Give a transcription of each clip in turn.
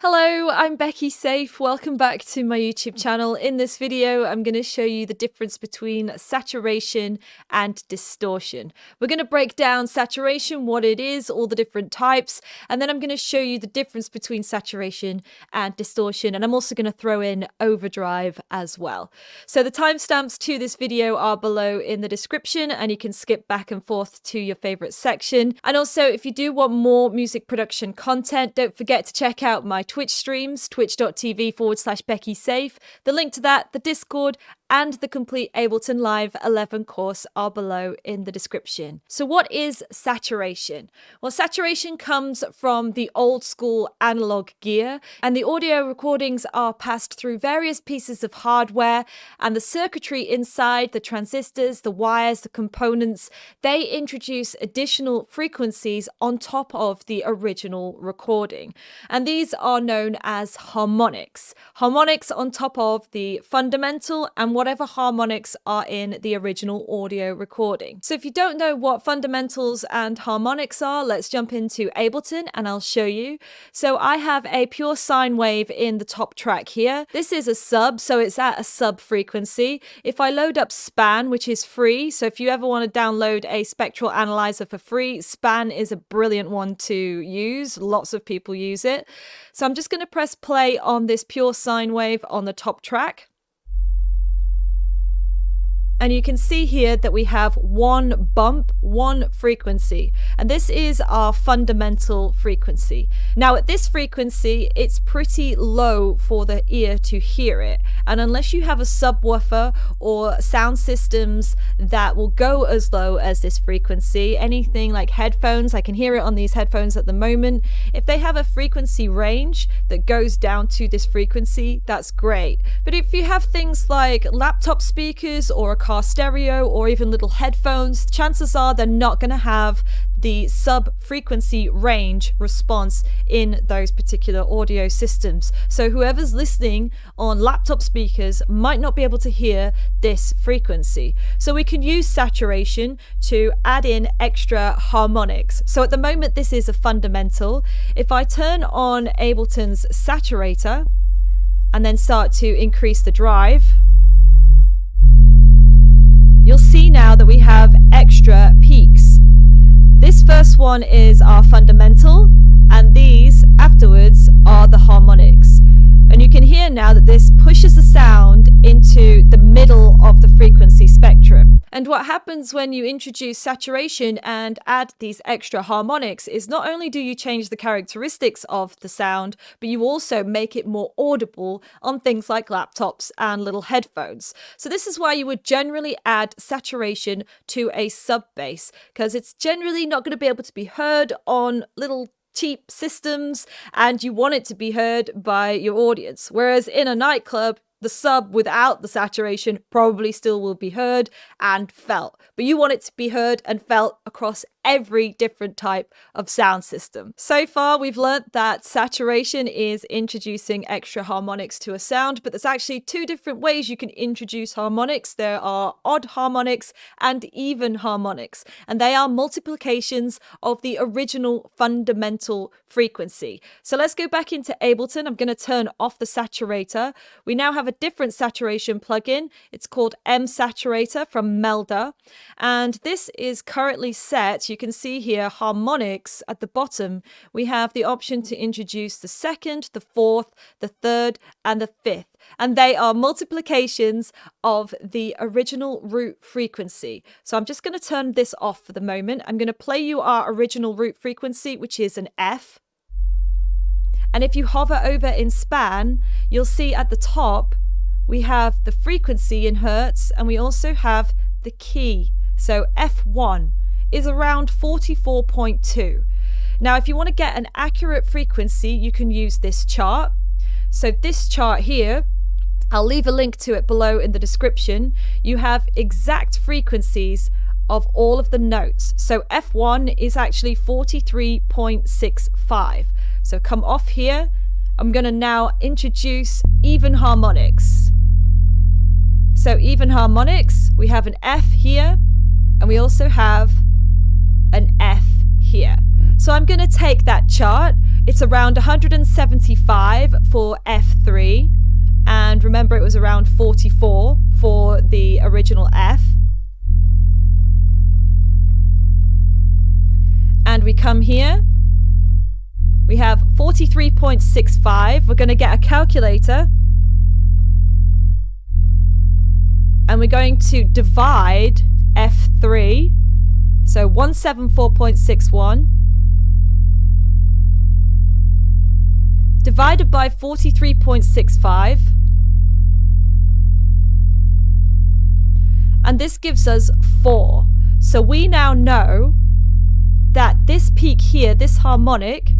Hello, I'm Becky Saif. Welcome back to my YouTube channel. In this video, I'm going to show you the difference between saturation and distortion. We're going to break down saturation, what it is, all the different types, and then I'm going to show you the difference between saturation and distortion, and I'm also going to throw in overdrive as well. So the timestamps to this video are below in the description, and you can skip back and forth to your favorite section. And also, if you do want more music production content, don't forget to check out my Twitch streams, twitch.tv/Becky Saif. The link to that, the Discord, and the complete Ableton Live 11 course are below in the description. So what is saturation? Well, saturation comes from the old school analog gear, and the audio recordings are passed through various pieces of hardware, and the circuitry inside, the transistors, the wires, the components, they introduce additional frequencies on top of the original recording. And these are known as harmonics. Harmonics on top of the fundamental and whatever harmonics are in the original audio recording. So if you don't know what fundamentals and harmonics are, let's jump into Ableton and I'll show you. So I have a pure sine wave in the top track here. This is a sub, so it's at a sub frequency. If I load up Span, which is free, so if you ever want to download a spectral analyzer for free, Span is a brilliant one to use. Lots of people use it. So I'm just going to press play on this pure sine wave on the top track. And you can see here that we have one bump, one frequency. And this is our fundamental frequency. Now at this frequency, it's pretty low for the ear to hear it. And unless you have a subwoofer or sound systems that will go as low as this frequency, anything like headphones, I can hear it on these headphones at the moment. If they have a frequency range that goes down to this frequency, that's great. But if you have things like laptop speakers or a car stereo or even little headphones, chances are they're not going to have the sub-frequency range response in those particular audio systems. So whoever's listening on laptop speakers might not be able to hear this frequency. So we can use saturation to add in extra harmonics. So at the moment this is a fundamental. If I turn on Ableton's Saturator and then start to increase the drive, you'll see now that we have extra peaks. This first one is our fundamental, and these afterwards are the harmonics. And you can hear now that this pushes the sound into the middle of the frequency spectrum. And what happens when you introduce saturation and add these extra harmonics is not only do you change the characteristics of the sound, but you also make it more audible on things like laptops and little headphones. So this is why you would generally add saturation to a sub bass, because it's generally not going to be able to be heard on little cheap systems, and you want it to be heard by your audience. Whereas in a nightclub, the sub without the saturation probably still will be heard and felt. But you want it to be heard and felt across every different type of sound system. So far, we've learnt that saturation is introducing extra harmonics to a sound, but there's actually two different ways you can introduce harmonics. There are odd harmonics and even harmonics, and they are multiplications of the original fundamental frequency. So let's go back into Ableton. I'm going to turn off the saturator. We now have a different saturation plugin. It's called MSaturator from Melda, and this is currently set. You can see here harmonics at the bottom. We have the option to introduce the second, the fourth, the third, and the fifth. And they are multiplications of the original root frequency. So I'm just going to turn this off for the moment. I'm going to play you our original root frequency, which is an F. And if you hover over in Span, you'll see at the top, we have the frequency in hertz, and we also have the key. So F1 is around 44.2. Now, if you want to get an accurate frequency, you can use this chart. So this chart here, I'll leave a link to it below in the description. You have exact frequencies of all of the notes. So F1 is actually 43.65. So come off here. I'm going to now introduce even harmonics. So even harmonics, we have an F here, and we also have an F here. So I'm going to take that chart. It's around 175 for F3, and remember it was around 44 for the original F. And we come here, we have 43.65. We're going to get a calculator and we're going to divide F3, so 174.61 divided by 43.65, and this gives us 4. So we now know that this peak here, this harmonic,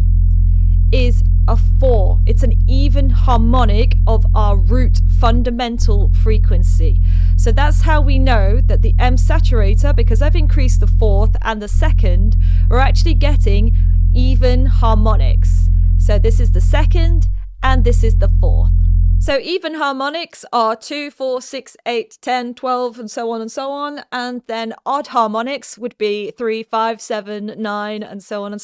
is a 4. It's an even harmonic of our root fundamental frequency. So that's how we know that the MSaturator, because I've increased the 4th and the 2nd, we're actually getting even harmonics. So this is the 2nd and this is the 4th. So even harmonics are 2, 4, 6, 8, 10, 12, and so on, and then odd harmonics would be 3, 5, 7, 9, and so on.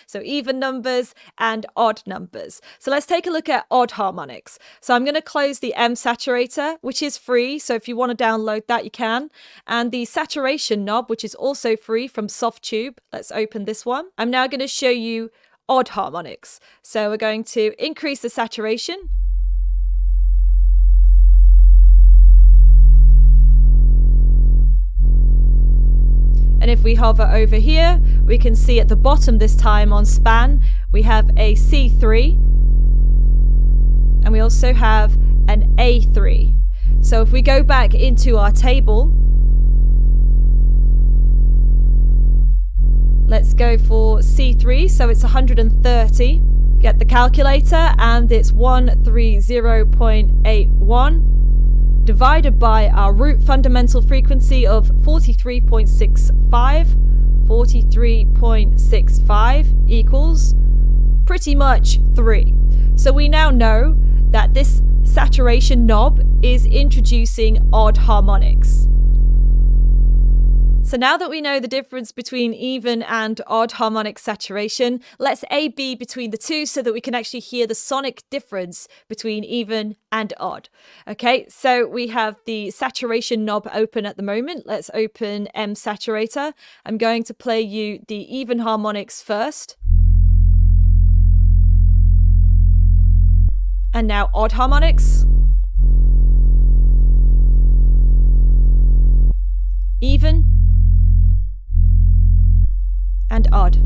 So even numbers and odd numbers. So let's take a look at odd harmonics. So I'm going to close the MSaturator, which is free, so if you want to download that, you can. And the saturation knob, which is also free from Softube. Let's open this one. I'm now going to show you odd harmonics. So we're going to increase the saturation. And if we hover over here, we can see at the bottom this time on span, we have a C3 and we also have an A3. So if we go back into our table, let's go for C3, so it's 130. Get the calculator and it's 130.81. divided by our root fundamental frequency of 43.65. 43.65 equals pretty much 3. So we now know that this saturation knob is introducing odd harmonics. So now that we know the difference between even and odd harmonic saturation, let's A/B between the two so that we can actually hear the sonic difference between even and odd. Okay, so we have the saturation knob open at the moment. Let's open MSaturator. I'm going to play you the even harmonics first. And now odd harmonics. Even and odd.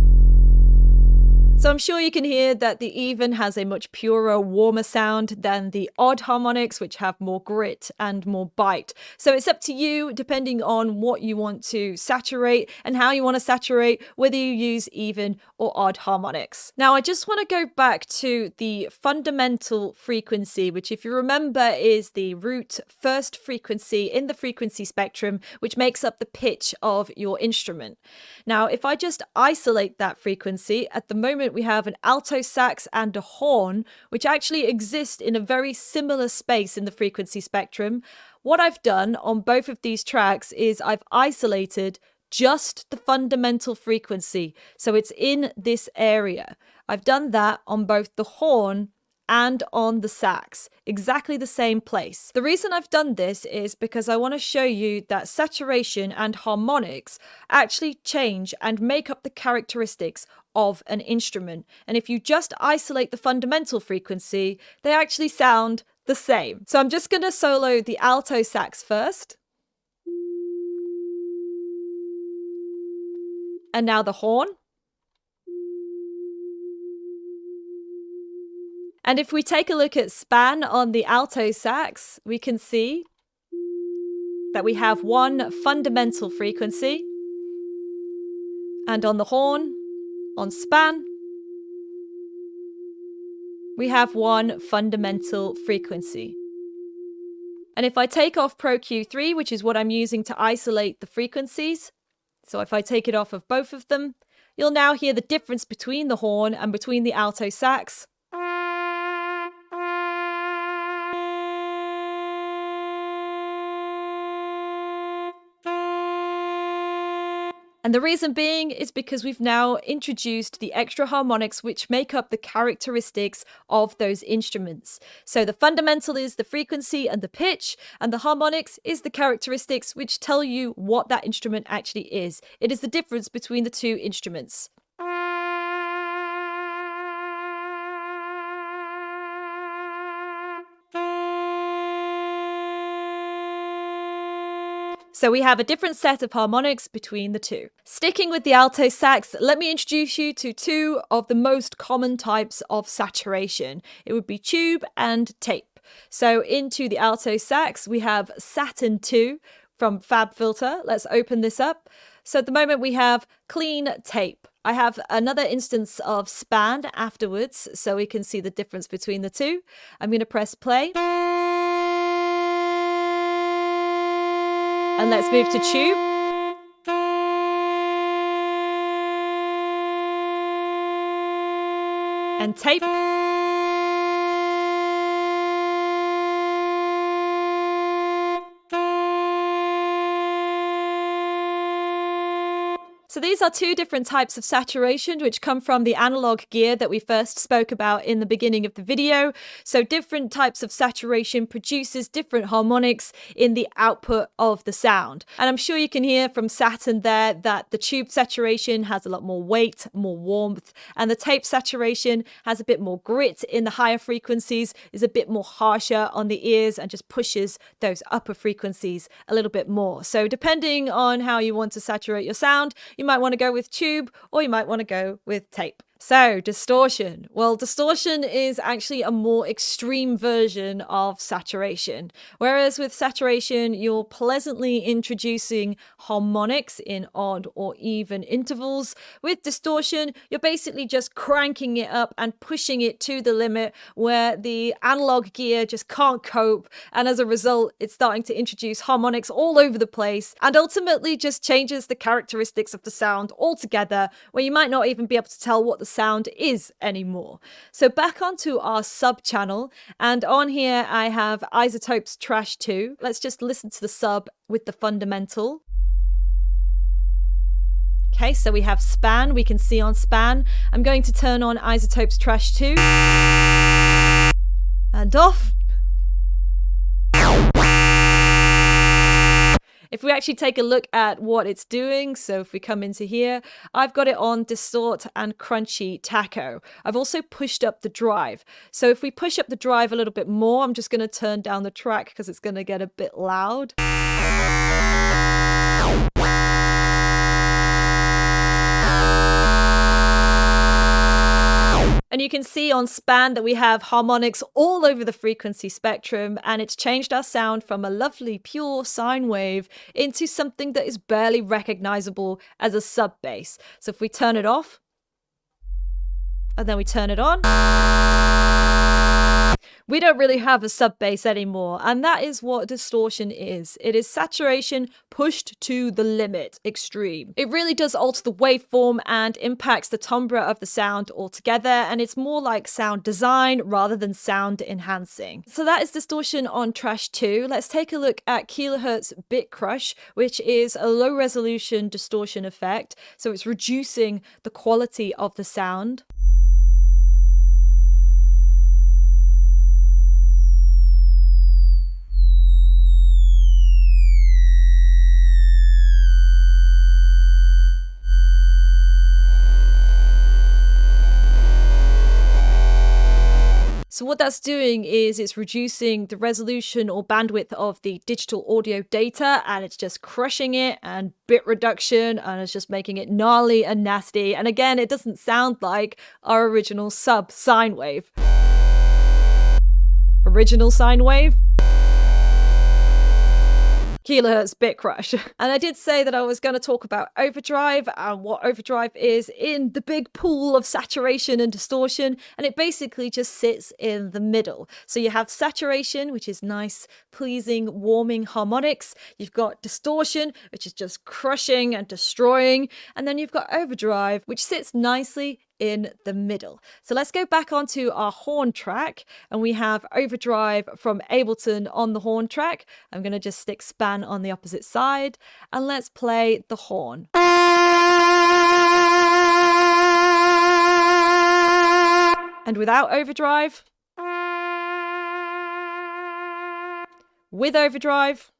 So I'm sure you can hear that the even has a much purer, warmer sound than the odd harmonics, which have more grit and more bite. So it's up to you, depending on what you want to saturate and how you want to saturate, whether you use even or odd harmonics. Now, I just want to go back to the fundamental frequency, which, if you remember, is the root first frequency in the frequency spectrum, which makes up the pitch of your instrument. Now, if I just isolate that frequency, at the moment we have an alto sax and a horn, which actually exist in a very similar space in the frequency spectrum. What I've done on both of these tracks is I've isolated just the fundamental frequency. So it's in this area. I've done that on both the horn and on the sax, exactly the same place. The reason I've done this is because I want to show you that saturation and harmonics actually change and make up the characteristics of an instrument. And if you just isolate the fundamental frequency, they actually sound the same. So I'm just going to solo the alto sax first. And now the horn. And if we take a look at span on the alto sax, we can see that we have one fundamental frequency. And on the horn, on span, we have one fundamental frequency. And if I take off Pro Q3, which is what I'm using to isolate the frequencies, so if I take it off of both of them, you'll now hear the difference between the horn and between the alto sax. And the reason being is because we've now introduced the extra harmonics which make up the characteristics of those instruments. So the fundamental is the frequency and the pitch, and the harmonics is the characteristics which tell you what that instrument actually is. It is the difference between the two instruments. So we have a different set of harmonics between the two. Sticking with the alto sax, let me introduce you to two of the most common types of saturation. It would be tube and tape. So into the alto sax, we have Saturn 2 from FabFilter. Let's open this up. So at the moment we have clean tape. I have another instance of span afterwards, so we can see the difference between the two. I'm going to press play. And let's move to tube. And tape. So these are two different types of saturation which come from the analog gear that we first spoke about in the beginning of the video. So different types of saturation produces different harmonics in the output of the sound. And I'm sure you can hear from Saturn there that the tube saturation has a lot more weight, more warmth, and the tape saturation has a bit more grit in the higher frequencies, is a bit more harsher on the ears and just pushes those upper frequencies a little bit more. So depending on how you want to saturate your sound, you might want to go with tube or you might want to go with tape. So, distortion. Well, distortion is actually a more extreme version of saturation. Whereas with saturation, you're pleasantly introducing harmonics in odd or even intervals. With distortion, you're basically just cranking it up and pushing it to the limit where the analog gear just can't cope. And as a result, it's starting to introduce harmonics all over the place and ultimately just changes the characteristics of the sound altogether, where you might not even be able to tell what the sound is anymore. So back onto our sub channel, and on here I have Isotopes Trash 2. Let's just listen to the sub with the fundamental. Okay, so we have span, we can see on span. I'm going to turn on Isotopes Trash 2 and off. If we actually take a look at what it's doing, so if we come into here, I've got it on Distort and Crunchy Taco. I've also pushed up the drive. So if we push up the drive a little bit more, I'm just going to turn down the track because it's going to get a bit loud. And you can see on span that we have harmonics all over the frequency spectrum, and it's changed our sound from a lovely pure sine wave into something that is barely recognizable as a sub bass. So if we turn it off and then we turn it on, we don't really have a sub bass anymore, and that is what distortion is. It is saturation pushed to the limit, extreme. It really does alter the waveform and impacts the timbre of the sound altogether, and it's more like sound design rather than sound enhancing. So that is distortion on Trash 2. Let's take a look at Kilohertz BitCrush, which is a low resolution distortion effect. So it's reducing the quality of the sound. So what that's doing is it's reducing the resolution or bandwidth of the digital audio data, and it's just crushing it, and bit reduction, and it's just making it gnarly and nasty. And again, it doesn't sound like our original sub sine wave. Original sine wave? Kilohertz BitCrush. And I did say that I was going to talk about overdrive and what overdrive is in the big pool of saturation and distortion, and it basically just sits in the middle. So you have saturation, which is nice, pleasing, warming harmonics. You've got distortion, which is just crushing and destroying, and then you've got overdrive, which sits nicely in the middle. So let's go back onto our horn track, and we have overdrive from Ableton on the horn track. I'm going to just stick span on the opposite side, and let's play the horn. And without overdrive, with overdrive.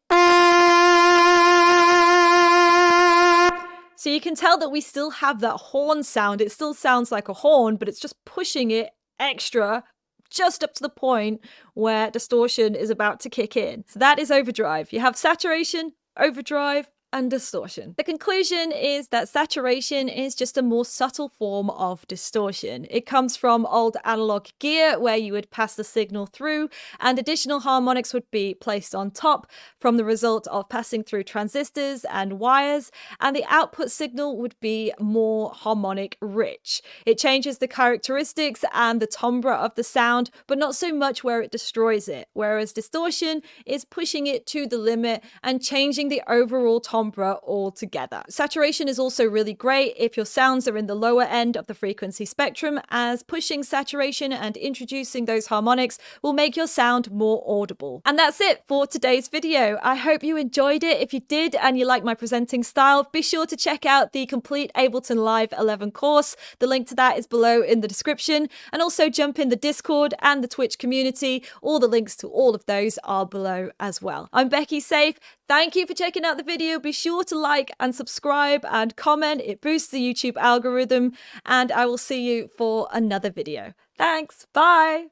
So you can tell that we still have that horn sound. It still sounds like a horn, but it's just pushing it extra just up to the point where distortion is about to kick in. So that is overdrive. You have saturation, overdrive, and distortion. The conclusion is that saturation is just a more subtle form of distortion. It comes from old analog gear where you would pass the signal through and additional harmonics would be placed on top from the result of passing through transistors and wires, and the output signal would be more harmonic rich. It changes the characteristics and the timbre of the sound, but not so much where it destroys it, whereas distortion is pushing it to the limit and changing the overall timbre altogether. Saturation is also really great if your sounds are in the lower end of the frequency spectrum, as pushing saturation and introducing those harmonics will make your sound more audible. And that's it for today's video. I hope you enjoyed it. If you did and you like my presenting style, be sure to check out the complete Ableton Live 11 course. The link to that is below in the description, and also jump in the Discord and the Twitch community. All the links to all of those are below as well. I'm Becky Saif. Thank you for checking out the video. Be sure to like and subscribe and comment. It boosts the YouTube algorithm, and I will see you for another video. Thanks. Bye.